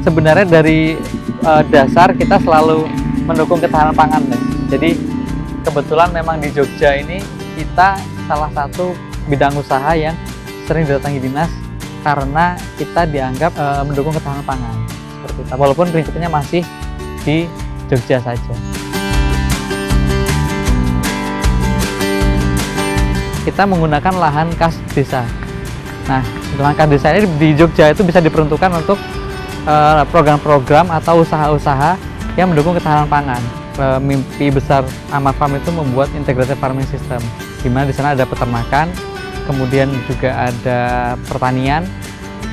sebenarnya dari dasar kita selalu mendukung ketahanan pangan, guys. Jadi kebetulan memang di Jogja ini kita salah satu bidang usaha yang sering didatangi dinas karena kita dianggap mendukung ketahanan pangan. Seperti itu. Walaupun prinsipnya masih di Jogja saja. Kita menggunakan lahan kas desa. Nah, lahan kas desa ini di Jogja itu bisa diperuntukkan untuk program-program atau usaha-usaha yang mendukung ketahanan pangan. Mimpi besar Amar Farm itu membuat integrated farming system, di mana di sana ada peternakan, kemudian juga ada pertanian,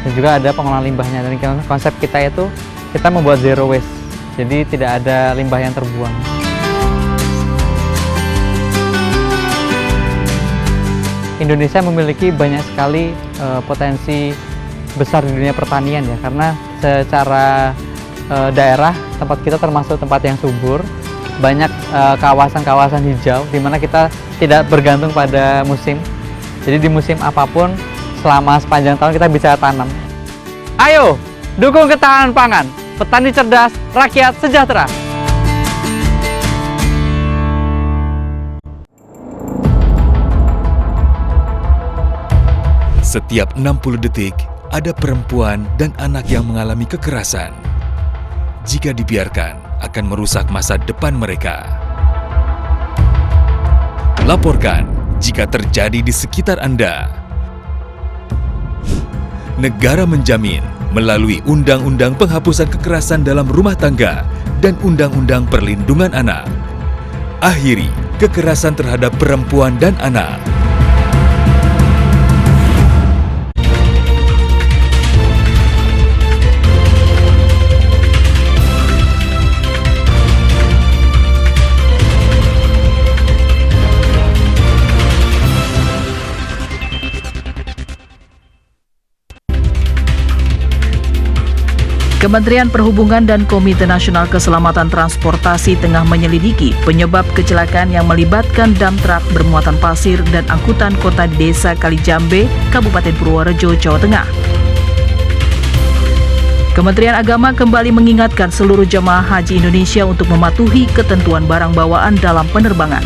dan juga ada pengolahan limbahnya. Dan konsep kita itu kita membuat zero waste, jadi tidak ada limbah yang terbuang. Indonesia memiliki banyak sekali potensi besar di dunia pertanian ya, karena secara daerah tempat kita termasuk tempat yang subur, banyak kawasan-kawasan hijau di mana kita tidak bergantung pada musim. Jadi di musim apapun selama sepanjang tahun kita bisa tanam. Ayo, dukung ketahanan pangan, petani cerdas, rakyat sejahtera. Setiap 60 detik, ada perempuan dan anak yang mengalami kekerasan. Jika dibiarkan, akan merusak masa depan mereka. Laporkan jika terjadi di sekitar Anda. Negara menjamin melalui Undang-Undang Penghapusan Kekerasan dalam Rumah Tangga dan Undang-Undang Perlindungan Anak. Akhiri kekerasan terhadap perempuan dan anak. Kementerian Perhubungan dan Komite Nasional Keselamatan Transportasi tengah menyelidiki penyebab kecelakaan yang melibatkan dam truk bermuatan pasir dan angkutan kota di Desa Kalijambe, Kabupaten Purworejo, Jawa Tengah. Kementerian Agama kembali mengingatkan seluruh jemaah haji Indonesia untuk mematuhi ketentuan barang bawaan dalam penerbangan.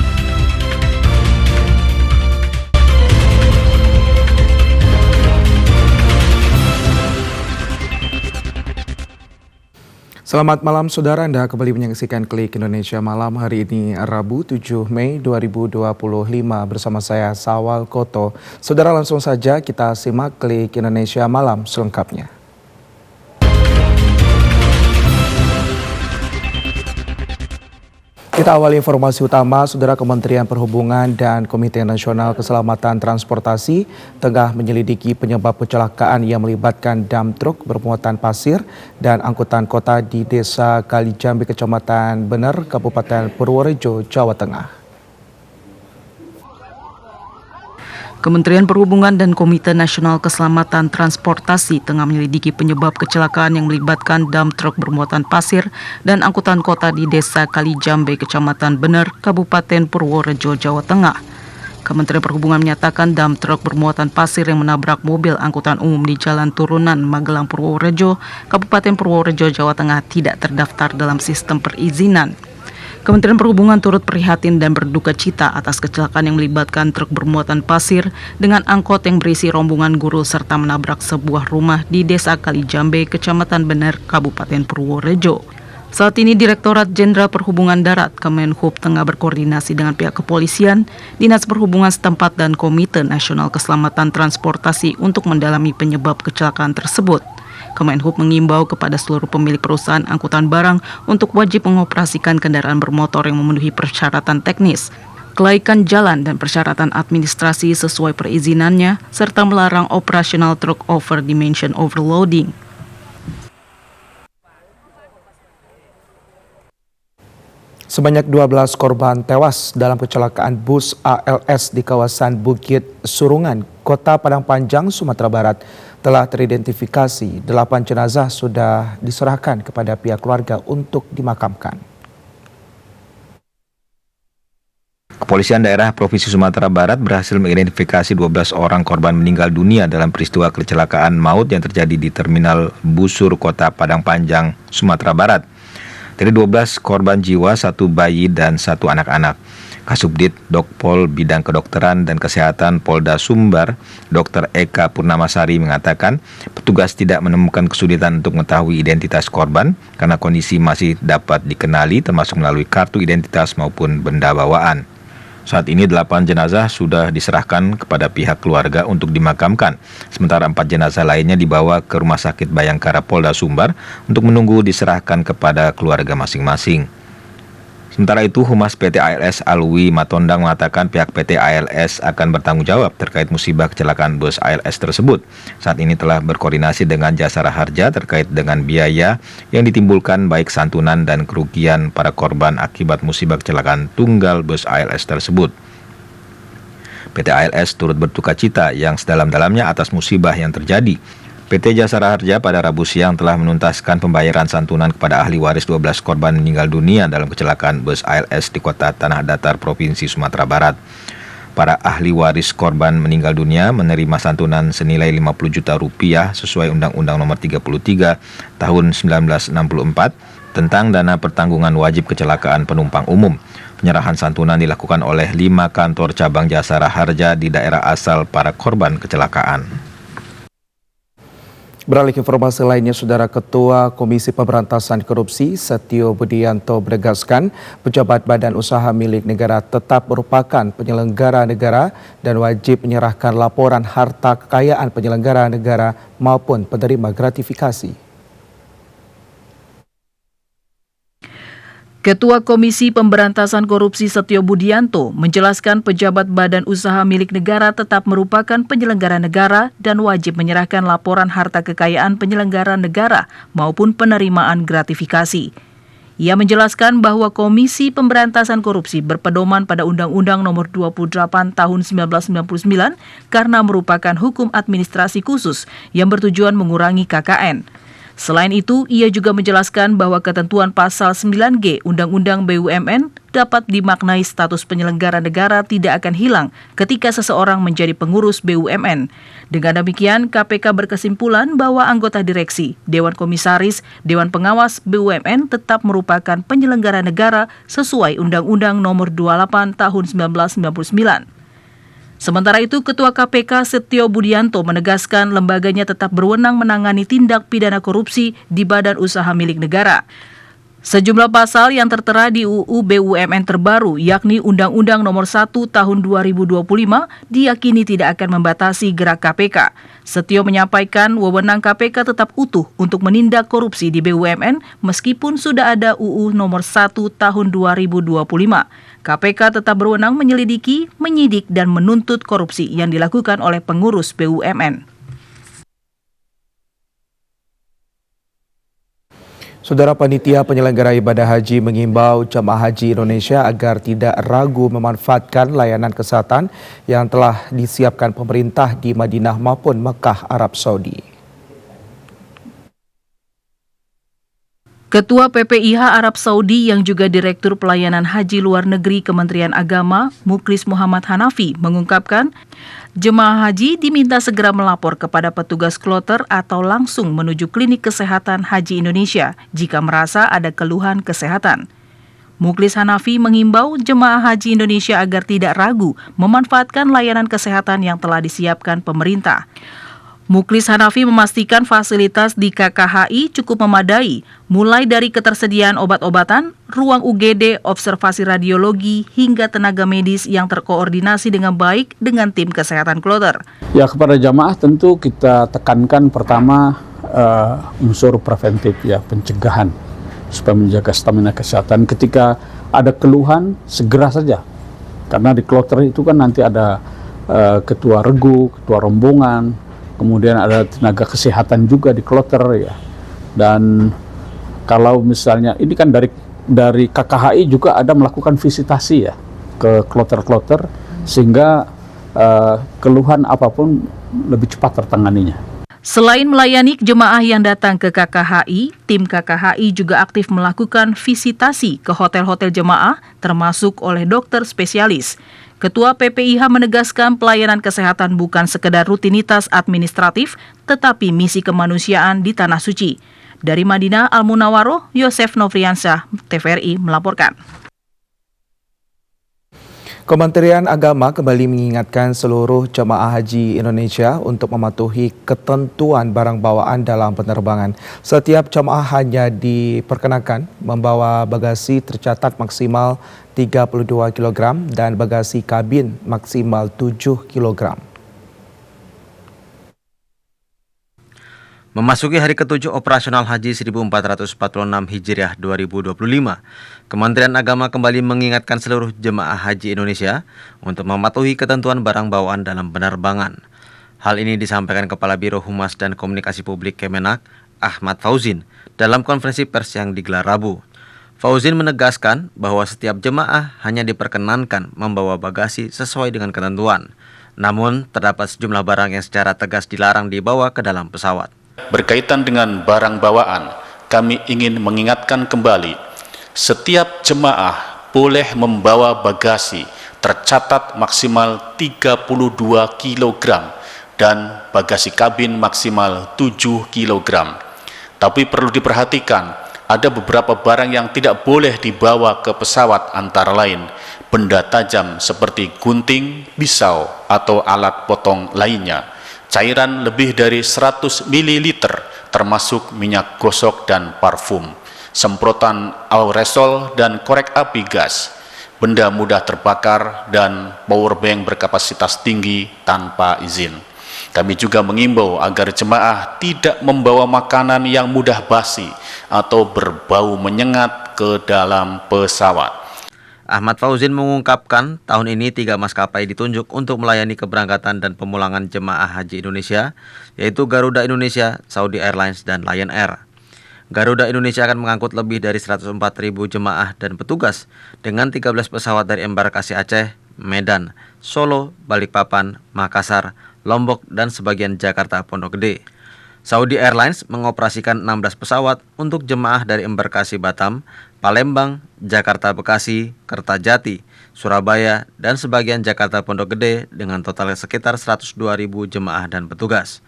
Selamat malam saudara, Anda kembali menyaksikan Klik Indonesia Malam hari ini Rabu 7 Mei 2025 bersama saya Sawal Koto. Saudara, langsung saja kita simak Klik Indonesia Malam selengkapnya. Kita awali informasi utama, Saudara. Kementerian Perhubungan dan Komite Nasional Keselamatan Transportasi tengah menyelidiki penyebab kecelakaan yang melibatkan dam truk bermuatan pasir dan angkutan kota di Desa Kalijambe, Kecamatan Bener, Kabupaten Purworejo, Jawa Tengah. Kementerian Perhubungan dan Komite Nasional Keselamatan Transportasi tengah menyelidiki penyebab kecelakaan yang melibatkan dam truk bermuatan pasir dan angkutan kota di Desa Kalijambe, Kecamatan Bener, Kabupaten Purworejo, Jawa Tengah. Kementerian Perhubungan menyatakan dam truk bermuatan pasir yang menabrak mobil angkutan umum di Jalan Turunan Magelang Purworejo, Kabupaten Purworejo, Jawa Tengah tidak terdaftar dalam sistem perizinan. Kementerian Perhubungan turut prihatin dan berduka cita atas kecelakaan yang melibatkan truk bermuatan pasir dengan angkot yang berisi rombongan guru serta menabrak sebuah rumah di Desa Kalijambe, Kecamatan Bener, Kabupaten Purworejo. Saat ini Direktorat Jenderal Perhubungan Darat Kemenhub tengah berkoordinasi dengan pihak kepolisian, Dinas Perhubungan setempat dan Komite Nasional Keselamatan Transportasi untuk mendalami penyebab kecelakaan tersebut. Kemenhub mengimbau kepada seluruh pemilik perusahaan angkutan barang untuk wajib mengoperasikan kendaraan bermotor yang memenuhi persyaratan teknis, kelaikan jalan dan persyaratan administrasi sesuai perizinannya, serta melarang operasional truk over dimension overloading. Sebanyak 12 korban tewas dalam kecelakaan bus ALS di kawasan Bukit Surungan, Kota Padang Panjang, Sumatera Barat telah teridentifikasi. 8 jenazah sudah diserahkan kepada pihak keluarga untuk dimakamkan. Kepolisian daerah Provinsi Sumatera Barat berhasil mengidentifikasi 12 orang korban meninggal dunia dalam peristiwa kecelakaan maut yang terjadi di Terminal Busur Kota Padang Panjang, Sumatera Barat. Dari 12 korban jiwa, 1 bayi dan 1 anak-anak. Kasubdit Dokpol Bidang Kedokteran dan Kesehatan Polda Sumbar, Dr. Eka Purnamasari mengatakan petugas tidak menemukan kesulitan untuk mengetahui identitas korban karena kondisi masih dapat dikenali termasuk melalui kartu identitas maupun benda bawaan. Saat ini 8 jenazah sudah diserahkan kepada pihak keluarga untuk dimakamkan, sementara 4 jenazah lainnya dibawa ke Rumah Sakit Bayangkara Polda Sumbar untuk menunggu diserahkan kepada keluarga masing-masing. Sementara itu, Humas PT ALS Alwi Matondang mengatakan pihak PT ALS akan bertanggung jawab terkait musibah kecelakaan bus ALS tersebut. Saat ini telah berkoordinasi dengan Jasara Harja terkait dengan biaya yang ditimbulkan baik santunan dan kerugian para korban akibat musibah kecelakaan tunggal bus ALS tersebut. PT ALS turut berdukacita yang sedalam-dalamnya atas musibah yang terjadi. PT Jasara Harja pada Rabu siang telah menuntaskan pembayaran santunan kepada ahli waris 12 korban meninggal dunia dalam kecelakaan bus ALS di Kota Tanah Datar, Provinsi Sumatera Barat. Para ahli waris korban meninggal dunia menerima santunan senilai 50 juta rupiah sesuai Undang-Undang Nomor 33 Tahun 1964 tentang dana pertanggungan wajib kecelakaan penumpang umum. Penyerahan santunan dilakukan oleh 5 kantor cabang Jasara Harja di daerah asal para korban kecelakaan. Beralih ke informasi lainnya, Saudara, Ketua Komisi Pemberantasan Korupsi Setio Budianto menegaskan pejabat badan usaha milik negara tetap merupakan penyelenggara negara dan wajib menyerahkan laporan harta kekayaan penyelenggara negara maupun penerima gratifikasi. Ketua Komisi Pemberantasan Korupsi Setio Budianto menjelaskan pejabat badan usaha milik negara tetap merupakan penyelenggara negara dan wajib menyerahkan laporan harta kekayaan penyelenggara negara maupun penerimaan gratifikasi. Ia menjelaskan bahwa Komisi Pemberantasan Korupsi berpedoman pada Undang-Undang Nomor 28 Tahun 1999 karena merupakan hukum administrasi khusus yang bertujuan mengurangi KKN. Selain itu, ia juga menjelaskan bahwa ketentuan pasal 9G Undang-Undang BUMN dapat dimaknai status penyelenggara negara tidak akan hilang ketika seseorang menjadi pengurus BUMN. Dengan demikian, KPK berkesimpulan bahwa anggota direksi, Dewan Komisaris, Dewan Pengawas BUMN tetap merupakan penyelenggara negara sesuai Undang-Undang Nomor 28 Tahun 1999. Sementara itu, Ketua KPK Setio Budianto menegaskan lembaganya tetap berwenang menangani tindak pidana korupsi di badan usaha milik negara. Sejumlah pasal yang tertera di UU BUMN terbaru, yakni Undang-Undang Nomor 1 Tahun 2025, diyakini tidak akan membatasi gerak KPK. Setio menyampaikan wewenang KPK tetap utuh untuk menindak korupsi di BUMN meskipun sudah ada UU Nomor 1 Tahun 2025. KPK tetap berwenang menyelidiki, menyidik, dan menuntut korupsi yang dilakukan oleh pengurus BUMN. Saudara, Panitia Penyelenggara Ibadah Haji mengimbau jemaah haji Indonesia agar tidak ragu memanfaatkan layanan kesehatan yang telah disiapkan pemerintah di Madinah maupun Mekah, Arab Saudi. Ketua PPIH Arab Saudi yang juga Direktur Pelayanan Haji Luar Negeri Kementerian Agama, Muklis Muhammad Hanafi, mengungkapkan jemaah haji diminta segera melapor kepada petugas kloter atau langsung menuju klinik kesehatan haji Indonesia jika merasa ada keluhan kesehatan. Muklis Hanafi mengimbau jemaah haji Indonesia agar tidak ragu memanfaatkan layanan kesehatan yang telah disiapkan pemerintah. Muklis Hanafi memastikan fasilitas di KKHI cukup memadai, mulai dari ketersediaan obat-obatan, ruang UGD, observasi radiologi, hingga tenaga medis yang terkoordinasi dengan baik dengan tim kesehatan kloter. Ya, kepada jamaah tentu kita tekankan pertama unsur preventif, ya, pencegahan, supaya menjaga stamina kesehatan. Ketika ada keluhan, segera saja. Karena di kloter itu kan nanti ada ketua regu, ketua rombongan, kemudian ada tenaga kesehatan juga di kloter, ya. Dan kalau misalnya ini kan dari KKHI juga ada melakukan visitasi, ya, ke kloter-kloter sehingga keluhan apapun lebih cepat tertanganinya. Selain melayani jemaah yang datang ke KKHI, tim KKHI juga aktif melakukan visitasi ke hotel-hotel jemaah, termasuk oleh dokter spesialis. Ketua PPIH menegaskan pelayanan kesehatan bukan sekedar rutinitas administratif, tetapi misi kemanusiaan di Tanah Suci. Dari Madinah Al-Munawwaroh, Yosef Novriansyah, TVRI melaporkan. Kementerian Agama kembali mengingatkan seluruh jemaah haji Indonesia untuk mematuhi ketentuan barang bawaan dalam penerbangan. Setiap jemaah hanya diperkenakan membawa bagasi tercatat maksimal 32 kg dan bagasi kabin maksimal 7 kg. Memasuki hari ke-7 operasional Haji 1446 Hijriah 2025, Kementerian Agama kembali mengingatkan seluruh jemaah haji Indonesia untuk mematuhi ketentuan barang bawaan dalam penerbangan. Hal ini disampaikan Kepala Biro Humas dan Komunikasi Publik Kemenak, Ahmad Fauzin, dalam konferensi pers yang digelar Rabu. Fauzin menegaskan bahwa setiap jemaah hanya diperkenankan membawa bagasi sesuai dengan ketentuan. Namun, terdapat sejumlah barang yang secara tegas dilarang dibawa ke dalam pesawat. Berkaitan dengan barang bawaan, kami ingin mengingatkan kembali, setiap jemaah boleh membawa bagasi tercatat maksimal 32 kg dan bagasi kabin maksimal 7 kg. Tapi perlu diperhatikan, ada beberapa barang yang tidak boleh dibawa ke pesawat, antara lain benda tajam seperti gunting, pisau, atau alat potong lainnya, cairan lebih dari 100 ml termasuk minyak gosok dan parfum, semprotan aerosol dan korek api gas, benda mudah terbakar, dan powerbank berkapasitas tinggi tanpa izin. Kami juga mengimbau agar jemaah tidak membawa makanan yang mudah basi atau berbau menyengat ke dalam pesawat. Ahmad Fauzin mengungkapkan tahun ini 3 maskapai ditunjuk untuk melayani keberangkatan dan pemulangan jemaah haji Indonesia, yaitu Garuda Indonesia, Saudi Airlines, dan Lion Air. Garuda Indonesia akan mengangkut lebih dari 104.000 jemaah dan petugas dengan 13 pesawat dari embarkasi Aceh, Medan, Solo, Balikpapan, Makassar, Lombok, dan sebagian Jakarta Pondok Gede. Saudi Airlines mengoperasikan 16 pesawat untuk jemaah dari embarkasi Batam, Palembang, Jakarta Bekasi, Kertajati, Surabaya, dan sebagian Jakarta Pondok Gede dengan total sekitar 102.000 jemaah dan petugas.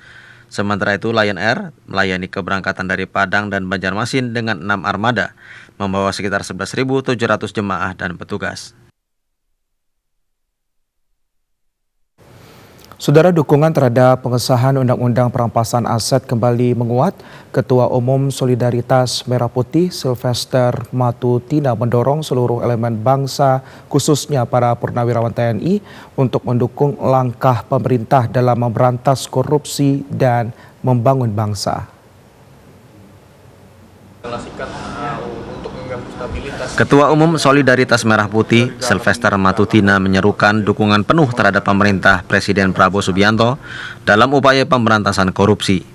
Sementara itu Lion Air melayani keberangkatan dari Padang dan Banjarmasin dengan 6 armada, membawa sekitar 11.700 jemaah dan petugas. Saudara, dukungan terhadap pengesahan Undang-Undang Perampasan Aset kembali menguat. Ketua Umum Solidaritas Merah Putih Sylvester Matutina mendorong seluruh elemen bangsa, khususnya para purnawirawan TNI, untuk mendukung langkah pemerintah dalam memberantas korupsi dan membangun bangsa. Ketua Umum Solidaritas Merah Putih, Sylvester Matutina, menyerukan dukungan penuh terhadap pemerintah Presiden Prabowo Subianto dalam upaya pemberantasan korupsi.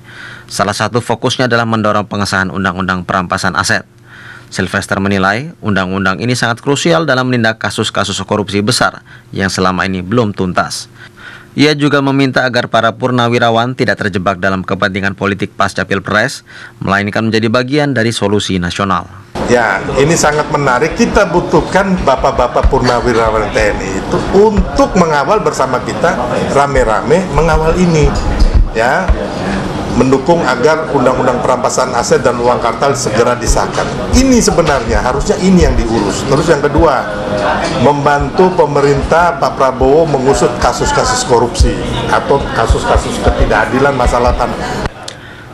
Salah satu fokusnya adalah mendorong pengesahan Undang-Undang Perampasan Aset. Sylvester menilai undang-undang ini sangat krusial dalam menindak kasus-kasus korupsi besar yang selama ini belum tuntas. Ia juga meminta agar para purnawirawan tidak terjebak dalam kepentingan politik pasca Pilpres, melainkan menjadi bagian dari solusi nasional. Ya, ini sangat menarik. Kita butuhkan bapak-bapak purnawirawan TNI itu untuk mengawal bersama kita, rame-rame mengawal ini, ya, mendukung agar Undang-Undang Perampasan Aset dan uang kartal segera disahkan. Ini sebenarnya harusnya ini yang diurus. Terus yang kedua, membantu pemerintah Pak Prabowo mengusut kasus-kasus korupsi atau kasus-kasus ketidakadilan masalah tanah.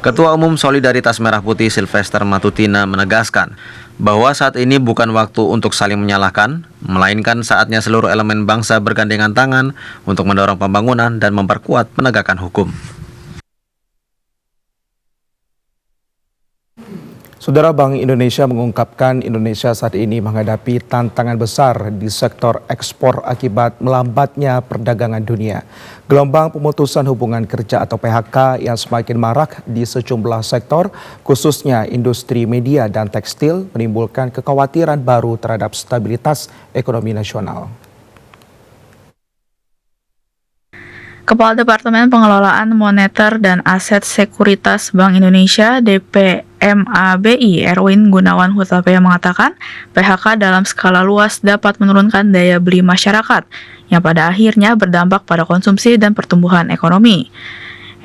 Ketua Umum Solidaritas Merah Putih Sylvester Matutina menegaskan bahwa saat ini bukan waktu untuk saling menyalahkan, melainkan saatnya seluruh elemen bangsa bergandengan tangan untuk mendorong pembangunan dan memperkuat penegakan hukum. Saudara, Bank Indonesia mengungkapkan Indonesia saat ini menghadapi tantangan besar di sektor ekspor akibat melambatnya perdagangan dunia. Gelombang pemutusan hubungan kerja atau PHK yang semakin marak di sejumlah sektor, khususnya industri media dan tekstil, menimbulkan kekhawatiran baru terhadap stabilitas ekonomi nasional. Kepala Departemen Pengelolaan Moneter dan Aset Sekuritas Bank Indonesia DPMABI Erwin Gunawan Hutapea mengatakan PHK dalam skala luas dapat menurunkan daya beli masyarakat yang pada akhirnya berdampak pada konsumsi dan pertumbuhan ekonomi.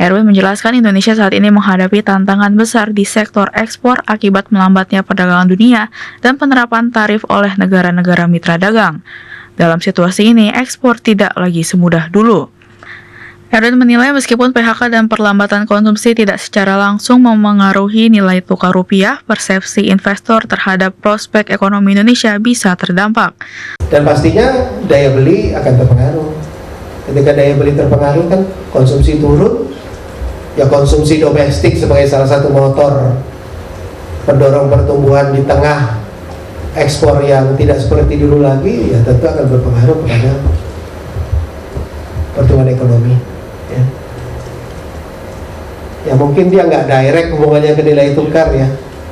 Erwin menjelaskan Indonesia saat ini menghadapi tantangan besar di sektor ekspor akibat melambatnya perdagangan dunia dan penerapan tarif oleh negara-negara mitra dagang. Dalam situasi ini, ekspor tidak lagi semudah dulu. Erwin menilai meskipun PHK dan perlambatan konsumsi tidak secara langsung memengaruhi nilai tukar rupiah, persepsi investor terhadap prospek ekonomi Indonesia bisa terdampak. Dan pastinya daya beli akan terpengaruh. Ketika daya beli terpengaruh kan konsumsi turun, ya konsumsi domestik sebagai salah satu motor pendorong pertumbuhan di tengah ekspor yang tidak seperti dulu lagi, ya tentu akan berpengaruh kepada pertumbuhan ekonomi. Ya mungkin dia nggak direct hubungannya ke nilai tukar ya,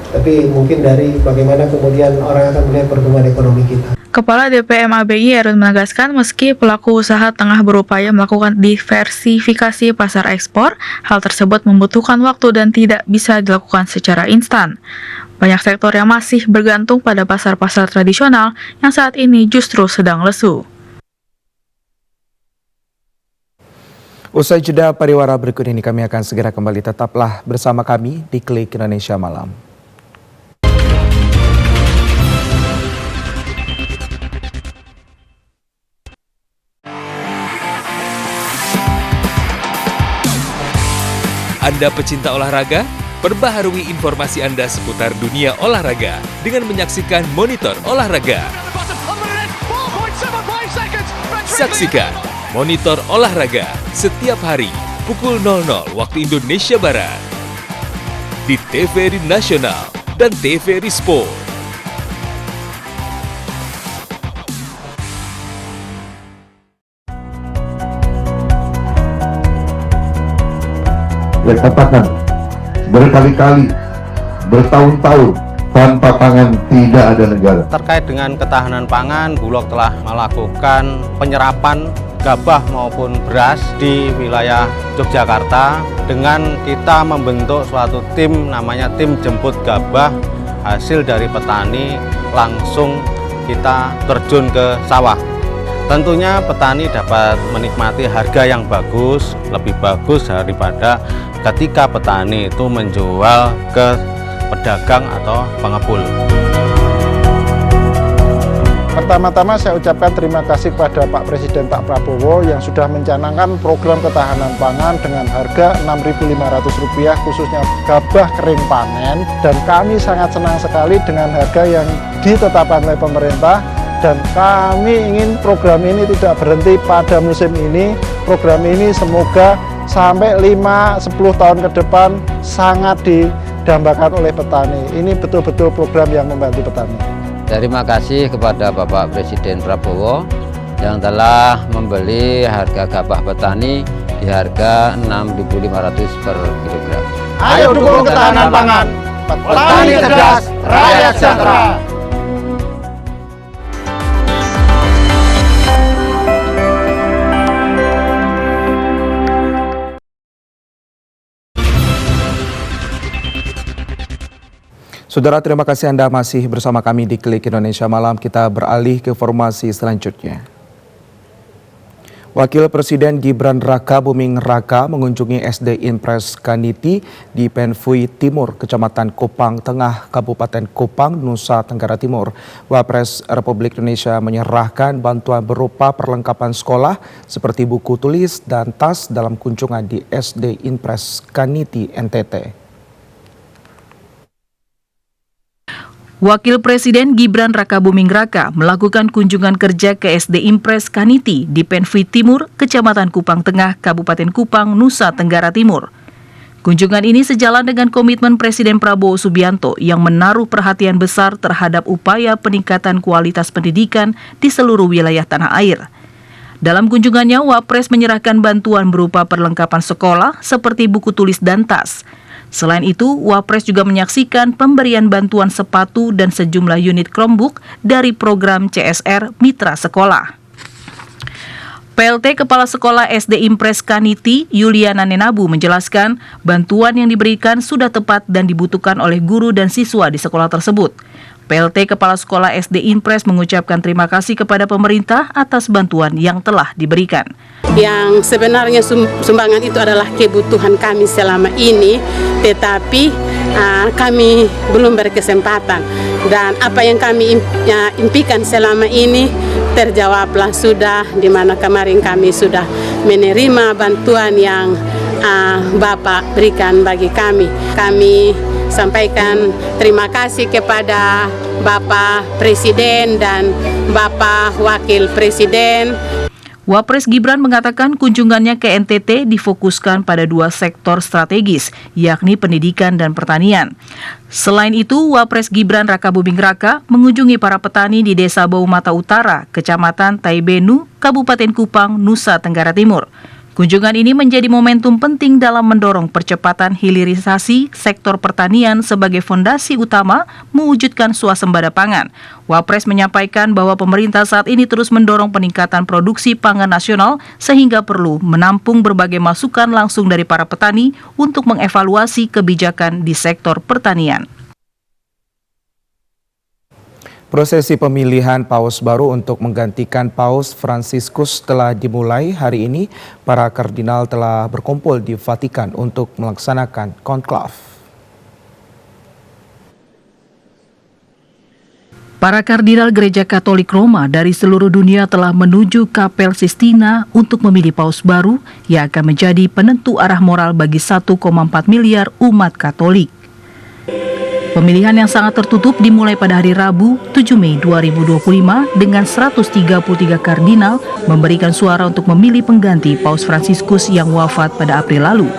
tapi mungkin dari bagaimana kemudian orang akan melihat pertumbuhan ekonomi kita. Kepala DPMABI Erwin menegaskan meski pelaku usaha tengah berupaya melakukan diversifikasi pasar ekspor, hal tersebut membutuhkan waktu dan tidak bisa dilakukan secara instan. Banyak sektor yang masih bergantung pada pasar-pasar tradisional yang saat ini justru sedang lesu. Usai jeda pariwara berikut ini kami akan segera kembali. Tetaplah bersama kami di Klik Indonesia Malam. Anda pecinta olahraga? Perbaharui informasi Anda seputar dunia olahraga dengan menyaksikan Monitor Olahraga. Saksikan Monitor Olahraga setiap hari pukul 00 waktu Indonesia Barat di TVRI Nasional dan TVRI Sport. Saya katakan berkali-kali, bertahun-tahun, tanpa pangan tidak ada negara. Terkait dengan ketahanan pangan, Bulog telah melakukan penyerapan gabah maupun beras di wilayah Yogyakarta dengan kita membentuk suatu tim namanya tim jemput gabah hasil dari petani, langsung kita terjun ke sawah. Tentunya petani dapat menikmati harga yang bagus, lebih bagus daripada ketika petani itu menjual ke pedagang atau pengepul. Pertama-tama saya ucapkan terima kasih kepada Pak Presiden Pak Prabowo yang sudah mencanangkan program ketahanan pangan dengan harga Rp6.500 khususnya gabah kering panen, dan kami sangat senang sekali dengan harga yang ditetapkan oleh pemerintah. Dan kami ingin program ini tidak berhenti pada musim ini. Program ini semoga sampai 5-10 tahun ke depan sangat didambakan oleh petani. Ini betul-betul program yang membantu petani. Terima kasih kepada Bapak Presiden Prabowo yang telah membeli harga gabah petani di harga Rp6.500 per kilogram. Ayo dukung ketahanan pangan. Petani cerdas, rakyat sejahtera. Saudara, terima kasih Anda masih bersama kami di Klik Indonesia Malam. Kita beralih ke informasi selanjutnya. Wakil Presiden Gibran Raka Buming Raka mengunjungi SD Impres Kaniti di Penfui Timur, Kecamatan Kupang Tengah, Kabupaten Kupang, Nusa Tenggara Timur. Wapres Republik Indonesia menyerahkan bantuan berupa perlengkapan sekolah seperti buku tulis dan tas dalam kunjungan di SD Impres Kaniti, NTT. Wakil Presiden Gibran Raka Buming Raka melakukan kunjungan kerja ke SD Impres Kaniti di Penfui Timur, Kecamatan Kupang Tengah, Kabupaten Kupang, Nusa Tenggara Timur. Kunjungan ini sejalan dengan komitmen Presiden Prabowo Subianto yang menaruh perhatian besar terhadap upaya peningkatan kualitas pendidikan di seluruh wilayah tanah air. Dalam kunjungannya, Wapres menyerahkan bantuan berupa perlengkapan sekolah seperti buku tulis dan tas. Selain itu, Wapres juga menyaksikan pemberian bantuan sepatu dan sejumlah unit Chromebook dari program CSR Mitra Sekolah. PLT Kepala Sekolah SD Impres Kaniti, Yuliana Nenabu menjelaskan bantuan yang diberikan sudah tepat dan dibutuhkan oleh guru dan siswa di sekolah tersebut. PLT Kepala Sekolah SD Impres mengucapkan terima kasih kepada pemerintah atas bantuan yang telah diberikan. Yang sebenarnya sumbangan itu adalah kebutuhan kami selama ini, tetapi kami belum berkesempatan. Dan apa yang kami impikan selama ini terjawablah sudah, di mana kemarin kami sudah menerima bantuan yang Bapak berikan bagi kami. Kami sampaikan terima kasih kepada Bapak Presiden dan Bapak Wakil Presiden. Wapres Gibran mengatakan kunjungannya ke NTT difokuskan pada 2 sektor strategis, yakni pendidikan dan pertanian. Selain itu, Wapres Gibran Raka Buming Raka mengunjungi para petani di Desa Baumata Utara, Kecamatan Taibenu, Kabupaten Kupang, Nusa Tenggara Timur. Kunjungan ini menjadi momentum penting dalam mendorong percepatan hilirisasi sektor pertanian sebagai fondasi utama mewujudkan swasembada pangan. Wapres menyampaikan bahwa pemerintah saat ini terus mendorong peningkatan produksi pangan nasional sehingga perlu menampung berbagai masukan langsung dari para petani untuk mengevaluasi kebijakan di sektor pertanian. Prosesi pemilihan paus baru untuk menggantikan Paus Fransiskus telah dimulai hari ini. Para kardinal telah berkumpul di Vatikan untuk melaksanakan konklav. Para kardinal Gereja Katolik Roma dari seluruh dunia telah menuju Kapel Sistina untuk memilih paus baru yang akan menjadi penentu arah moral bagi 1,4 miliar umat Katolik. Pemilihan yang sangat tertutup dimulai pada hari Rabu, 7 Mei 2025 dengan 133 kardinal memberikan suara untuk memilih pengganti Paus Fransiskus yang wafat pada April lalu.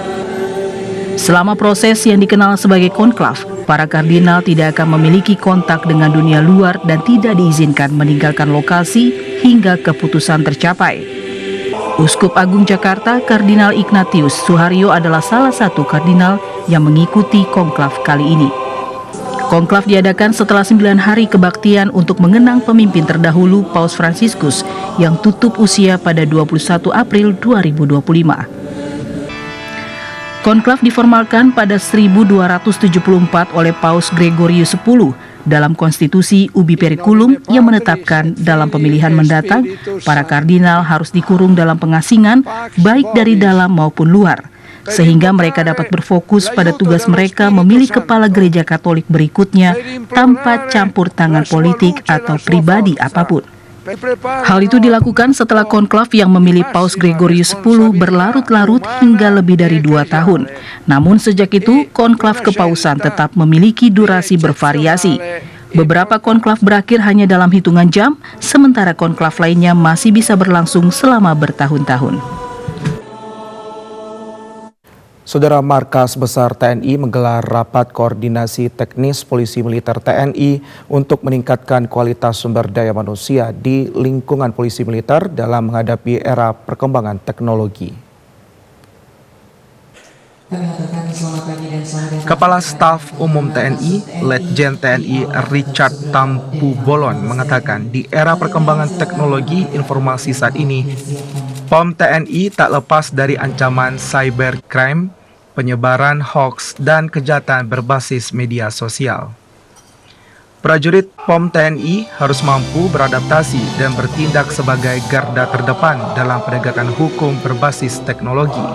Selama proses yang dikenal sebagai konklav, para kardinal tidak akan memiliki kontak dengan dunia luar dan tidak diizinkan meninggalkan lokasi hingga keputusan tercapai. Uskup Agung Jakarta, Kardinal Ignatius Suharyo adalah salah satu kardinal yang mengikuti konklav kali ini. Konklav diadakan setelah 9 hari kebaktian untuk mengenang pemimpin terdahulu Paus Fransiskus yang tutup usia pada 21 April 2025. Konklav diformalkan pada 1274 oleh Paus Gregorius X dalam konstitusi Ubi Periculum yang menetapkan dalam pemilihan mendatang, para kardinal harus dikurung dalam pengasingan baik dari dalam maupun luar, sehingga mereka dapat berfokus pada tugas mereka memilih kepala gereja Katolik berikutnya tanpa campur tangan politik atau pribadi apapun. Hal itu dilakukan setelah konklav yang memilih Paus Gregorius X berlarut-larut hingga lebih dari 2 tahun. Namun sejak itu, konklav kepausan tetap memiliki durasi bervariasi. Beberapa konklav berakhir hanya dalam hitungan jam, sementara konklav lainnya masih bisa berlangsung selama bertahun-tahun. Saudara, Markas Besar TNI menggelar rapat koordinasi teknis Polisi Militer TNI untuk meningkatkan kualitas sumber daya manusia di lingkungan Polisi Militer dalam menghadapi era perkembangan teknologi. Kepala Staf Umum TNI, Letjen TNI Richard Tampu Bolon mengatakan di era perkembangan teknologi informasi saat ini, POM TNI tak lepas dari ancaman cybercrime, penyebaran hoaks, dan kejahatan berbasis media sosial. Prajurit POM TNI harus mampu beradaptasi dan bertindak sebagai garda terdepan dalam penegakan hukum berbasis teknologi.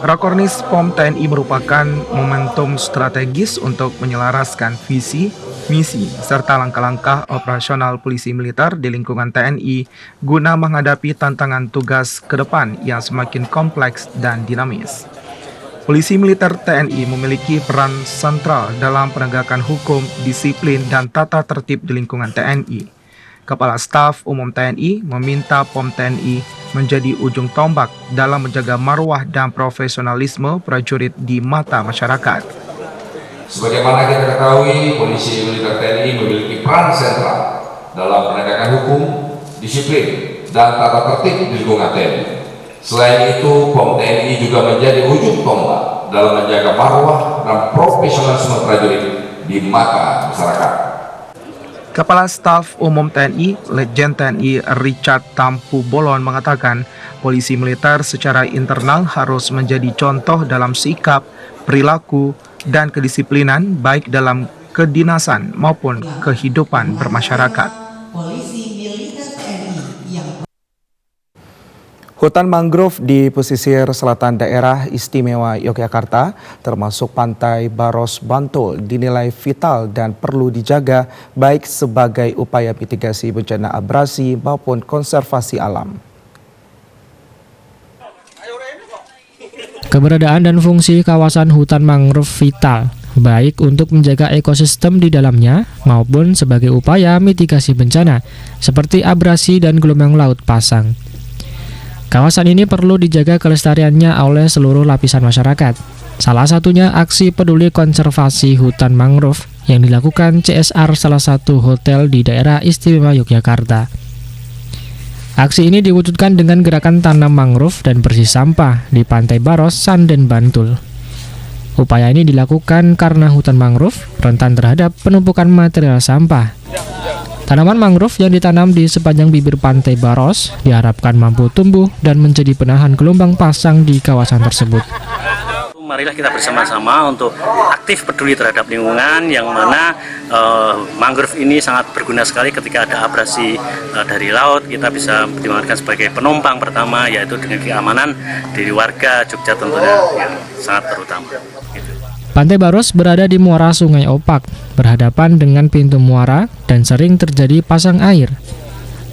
Rakornis POM TNI merupakan momentum strategis untuk menyelaraskan visi, misi, serta langkah-langkah operasional Polisi Militer di lingkungan TNI guna menghadapi tantangan tugas ke depan yang semakin kompleks dan dinamis. Polisi Militer TNI memiliki peran sentral dalam penegakan hukum, disiplin, dan tata tertib di lingkungan TNI. Kepala Staf Umum TNI meminta POM TNI menjadi ujung tombak dalam menjaga marwah dan profesionalisme prajurit di mata masyarakat. Sebagaimana kita ketahui, Polisi Militer TNI memiliki peran sentral dalam penegakan hukum, disiplin, dan tata tertib di lingkungan TNI. Selain itu, POM TNI juga menjadi ujung tombak dalam menjaga marwah dan profesionalisme prajurit di mata masyarakat. Kepala Staf Umum TNI, Letjen TNI Richard Tampu Bolon mengatakan, polisi militer secara internal harus menjadi contoh dalam sikap, perilaku, dan kedisiplinan baik dalam kedinasan maupun kehidupan bermasyarakat. Hutan mangrove di pesisir selatan daerah istimewa Yogyakarta, termasuk Pantai Baros Bantul, dinilai vital dan perlu dijaga baik sebagai upaya mitigasi bencana abrasi maupun konservasi alam. Keberadaan dan fungsi kawasan hutan mangrove vital, baik untuk menjaga ekosistem di dalamnya maupun sebagai upaya mitigasi bencana, seperti abrasi dan gelombang laut pasang. Kawasan ini perlu dijaga kelestariannya oleh seluruh lapisan masyarakat. Salah satunya aksi peduli konservasi hutan mangrove yang dilakukan CSR salah satu hotel di daerah istimewa Yogyakarta. Aksi ini diwujudkan dengan gerakan tanam mangrove dan bersih sampah di Pantai Baros, Sanden, Bantul. Upaya ini dilakukan karena hutan mangrove rentan terhadap penumpukan material sampah. Tanaman mangrove yang ditanam di sepanjang bibir Pantai Baros diharapkan mampu tumbuh dan menjadi penahan gelombang pasang di kawasan tersebut. Marilah kita bersama-sama untuk aktif peduli terhadap lingkungan, yang mana mangrove ini sangat berguna sekali ketika ada abrasi dari laut. Kita bisa dimanfaatkan sebagai penumpang pertama, yaitu dengan keamanan dari warga Jogja tentunya yang sangat terutama. Pantai Baros berada di muara Sungai Opak, berhadapan dengan pintu muara dan sering terjadi pasang air.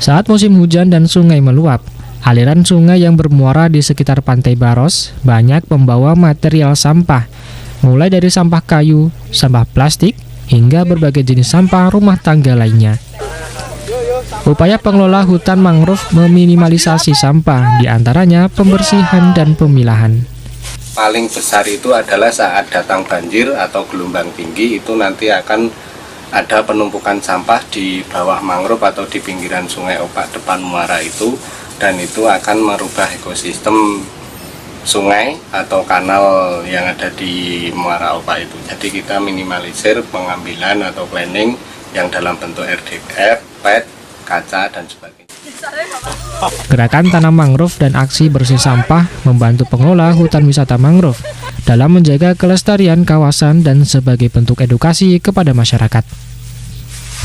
Saat musim hujan dan sungai meluap, aliran sungai yang bermuara di sekitar Pantai Baros banyak membawa material sampah, mulai dari sampah kayu, sampah plastik, hingga berbagai jenis sampah rumah tangga lainnya. Upaya pengelola hutan mangrove meminimalisasi sampah, diantaranya pembersihan dan pemilahan. Paling besar itu adalah saat datang banjir atau gelombang tinggi, itu nanti akan ada penumpukan sampah di bawah mangrove atau di pinggiran Sungai Opak depan muara itu, dan itu akan merubah ekosistem sungai atau kanal yang ada di muara Opak itu. Jadi kita minimalisir pengambilan atau planning yang dalam bentuk RDF, PET, kaca, dan sebagainya. Gerakan tanam mangrove dan aksi bersih sampah membantu pengelola hutan wisata mangrove dalam menjaga kelestarian kawasan dan sebagai bentuk edukasi kepada masyarakat.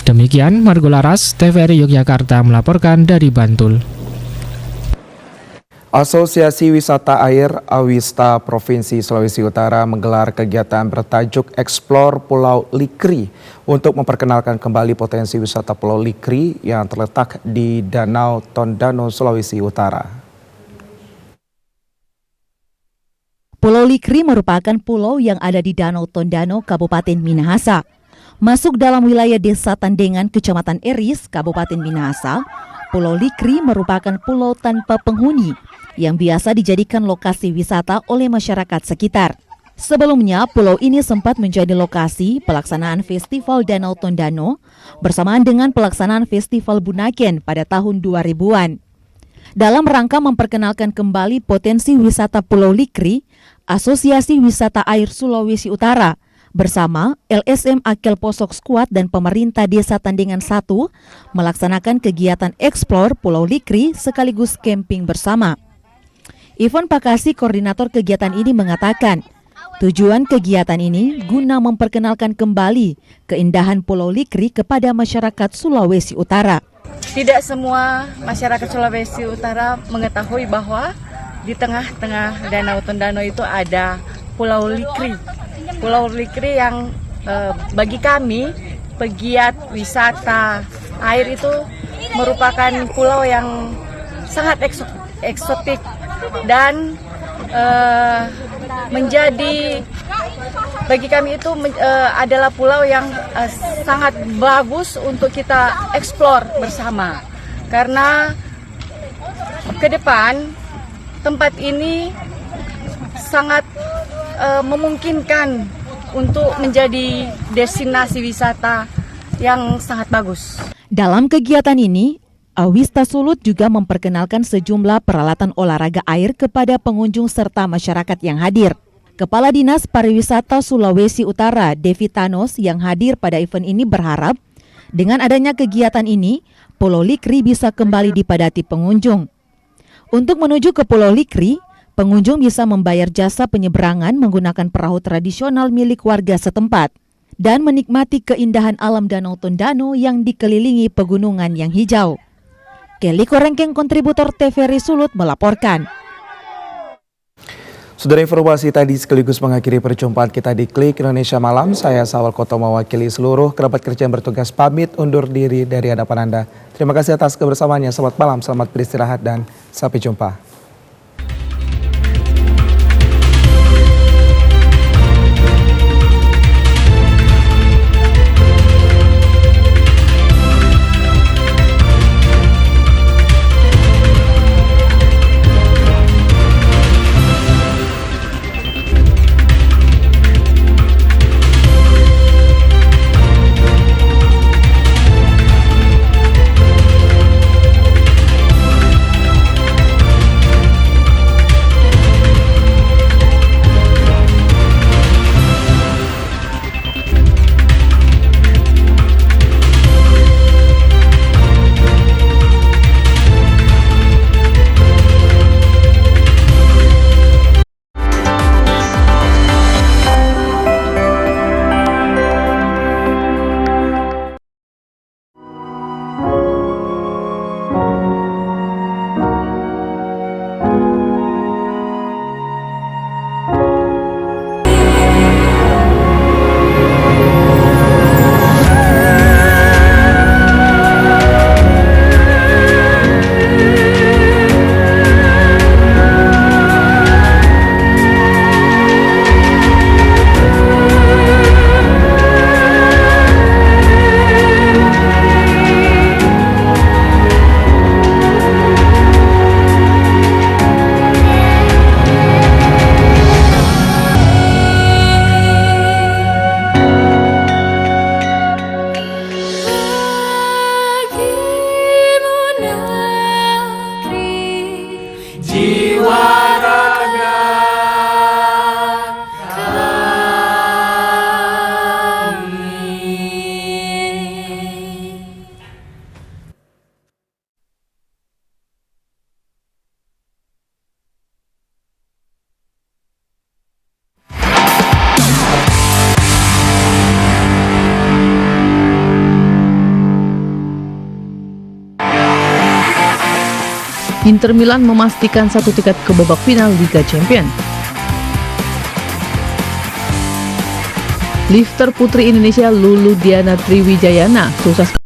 Demikian Margo Laras, TVRI Yogyakarta melaporkan dari Bantul. Asosiasi Wisata Air Awista Provinsi Sulawesi Utara menggelar kegiatan bertajuk Explore Pulau Likri untuk memperkenalkan kembali potensi wisata Pulau Likri yang terletak di Danau Tondano, Sulawesi Utara. Pulau Likri merupakan pulau yang ada di Danau Tondano, Kabupaten Minahasa. Masuk dalam wilayah Desa Tandengan, Kecamatan Eris, Kabupaten Minahasa, Pulau Likri merupakan pulau tanpa penghuni yang biasa dijadikan lokasi wisata oleh masyarakat sekitar. Sebelumnya, pulau ini sempat menjadi lokasi pelaksanaan Festival Danau Tondano bersamaan dengan pelaksanaan Festival Bunaken pada tahun 2000-an. Dalam rangka memperkenalkan kembali potensi wisata Pulau Likri, Asosiasi Wisata Air Sulawesi Utara bersama LSM Akel Posok Squad dan pemerintah Desa Tandengan 1 melaksanakan kegiatan Explore Pulau Likri sekaligus camping bersama. Ivan Pakasi, koordinator kegiatan ini mengatakan, tujuan kegiatan ini guna memperkenalkan kembali keindahan Pulau Likri kepada masyarakat Sulawesi Utara. Tidak semua masyarakat Sulawesi Utara mengetahui bahwa di tengah-tengah Danau Tondano itu ada Pulau Likri. Pulau Likri yang bagi kami pegiat wisata air itu merupakan pulau yang sangat eksotik dan menjadi bagi kami itu adalah pulau yang sangat bagus untuk kita eksplor bersama, karena ke depan tempat ini sangat memungkinkan untuk menjadi destinasi wisata yang sangat bagus. Dalam kegiatan ini, Awista Sulut juga memperkenalkan sejumlah peralatan olahraga air kepada pengunjung serta masyarakat yang hadir. Kepala Dinas Pariwisata Sulawesi Utara, Devi Thanos, yang hadir pada event ini berharap Dengan adanya kegiatan ini, Pulau Likri bisa kembali dipadati pengunjung. Untuk menuju ke Pulau Likri, pengunjung bisa membayar jasa penyeberangan menggunakan perahu tradisional milik warga setempat dan menikmati keindahan alam Danau Tondano yang dikelilingi pegunungan yang hijau. Kelly Korengkeng, kontributor TVRI Sulut, melaporkan. Saudara, informasi tadi sekaligus mengakhiri perjumpaan kita di Klik Indonesia Malam. Saya Sawal Koto mewakili seluruh kerabat kerja yang bertugas pamit undur diri dari hadapan Anda. Terima kasih atas kebersamaannya. Selamat malam, selamat beristirahat, dan sampai jumpa. Inter Milan memastikan 1 tiket ke babak final Liga Champions. Lifter putri Indonesia Lulu Diana Triwijayana sukses